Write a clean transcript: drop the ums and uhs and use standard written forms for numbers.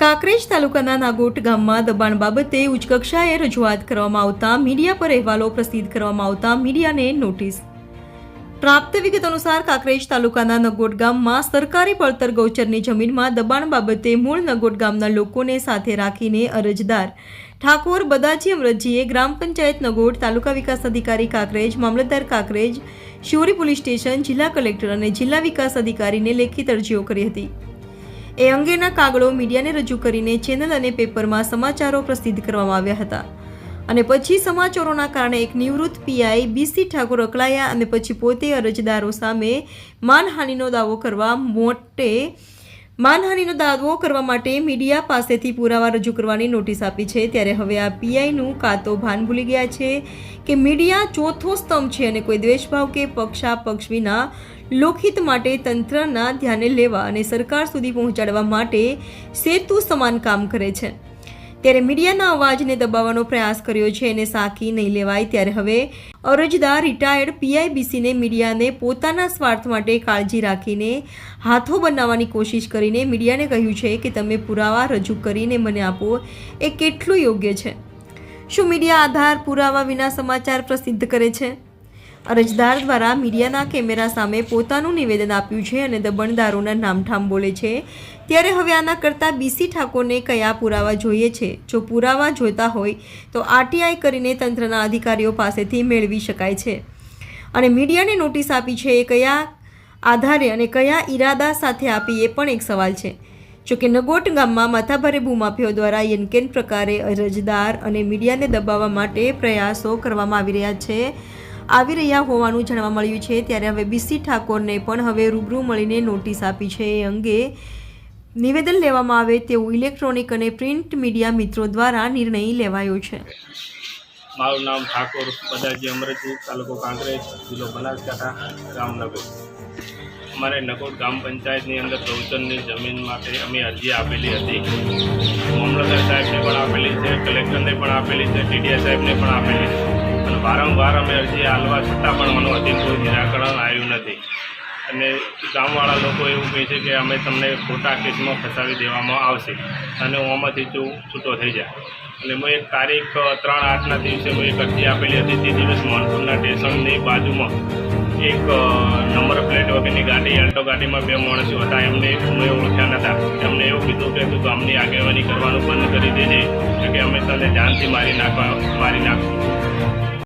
કાંકરેજ તાલુકાના નાગોટ ગામમાં દબાણ બાબતે ઉચ્ચ કક્ષાએ રજૂઆત કરવામાં આવતા મીડિયા પર અહેવાલો પ્રસિદ્ધ કરવામાં આવતા મીડિયાને નોટિસ. પ્રાપ્ત વિગત અનુસાર કાંકરેજ તાલુકાના નગોટ ગામમાં સરકારી પડતર ગૌચરની જમીનમાં દબાણ બાબતે મૂળ નગોટ ગામના લોકોને સાથે રાખીને અરજદાર ઠાકોર બદાજી અમરતજીએ ગ્રામ પંચાયત નગોટ, તાલુકા વિકાસ અધિકારી કાંકરેજ, મામલતદાર કાંકરેજ, શિહોરી પોલીસ સ્ટેશન, જિલ્લા કલેક્ટર અને જિલ્લા વિકાસ અધિકારીને લેખિત અરજીઓ કરી હતી. એ અંગેના કાગળો મીડિયાને રજૂ કરીને ચેનલ અને પેપરમાં સમાચારો પ્રસિદ્ધ કરવામાં આવ્યા હતા અને પછી સમાચારોના કારણે એક નિવૃત્ત પીઆઈ બીસી ઠાકોર અકળાયા અને પછી પોતે અરજદારો સામે માનહાનિનો દાવો કરવા માટે મીડિયા પાસેથી પુરાવા રજૂ કરવાની નોટિસ આપી છે. ત્યારે હવે આ પીઆઈનું કાં તો ભાન ભૂલી ગયા છે કે મીડિયા ચોથો સ્તંભ છે અને કોઈ દ્વેષભાવ કે પક્ષાપક્ષ વિના લોકહિત માટે તંત્રના ધ્યાને લેવા અને સરકાર સુધી પહોંચાડવા માટે સેતુ સમાન કામ કરે છે. ત્યારે મીડિયાના અવાજને દબાવવાનો પ્રયાસ કર્યો છે એને સાખી નહીં લેવાય. ત્યારે હવે અરજદાર રિટાયર્ડ પીઆઈબીસીને મીડિયાને પોતાના સ્વાર્થ માટે કાળજી રાખીને હાથો બનાવવાની કોશિશ કરીને મીડિયાને કહ્યું છે કે તમે પુરાવા રજૂ કરીને મને આપો. એ કેટલું યોગ્ય છે? શું મીડિયા આધાર પુરાવા વિના સમાચાર પ્રસિદ્ધ કરે છે? અરજદાર દ્વારા મીડિયાના કેમેરા સામે પોતાનું નિવેદન આપ્યું છે અને દબાણદારોના નામઠામ બોલે છે. ત્યારે હવે આના કરતાં બીસી ઠાકોરને કયા પુરાવા જોઈએ છે? જો પુરાવા જોઈતા હોય તો આરટીઆઈ કરીને તંત્રના અધિકારીઓ પાસેથી મેળવી શકાય છે. અને મીડિયાને નોટિસ આપી છે એ કયા આધારે અને કયા ઈરાદા સાથે આપી એ પણ એક સવાલ છે. જોકે નગોટ ગામમાં માથાભારે ભૂમાફિયાઓ દ્વારા યનકેન પ્રકારે અરજદાર અને મીડિયાને દબાવવા માટે પ્રયાસો કરવામાં આવી રહ્યા હોવાનું જાણવા મળ્યું છે. ત્યારે હવે બીસી ઠાકોરને પણ હવે રૂબરૂ મળીને નોટિસ આપી છે. એ અંગે નિવેદન લેવામાં આવે તેવું ઇલેક્ટ્રોનિક અને પ્રિન્ટ મીડિયા મિત્રો દ્વારા નિર્ણય લેવાયો છે. મારું નામ ઠાકોર બદાજી અમરતજી, તાલુકો કાંકરેજ, જિલ્લો બનાસકાંઠા, ગામ નગોટ. અમારે નગોટ ગ્રામ પંચાયતની અંદર ગૌચરની જમીન માટે અમે અરજી આપેલી હતી. મામલતદાર સાહેબને પણ આપેલી છે, કલેક્ટરને પણ આપેલી છે, ટીડીઆઈ સાહેબને પણ આપેલી છે અને વારંવાર અમે અરજી આપવા છતાં પણ મને હજી કોઈ નિરાકરણ આવ્યું નથી. અને ગામવાળા લોકો એવું કહે છે કે અમે તમને ખોટા કેસમાં ફસાવી દેવામાં આવશે અને હું આમાંથી છૂટો થઈ જાય. અને મેં એક તારીખ 3/8ના દિવસે મેં એક અરજી આપેલી હતી. તે દિવસ માનપુરના સ્ટેશનની બાજુમાં એક નંબર પ્લેટ વગરની ગાડી, આલ્ટો ગાડીમાં 2 માણસો હતા. એમને મેં ઓળખ્યા નહોતા. એમને એવું કીધું કે તું ગામની આગેવાની કરવાનું બંધ કરી દેજે કે અમે તને જાનથી મારી નાખશું.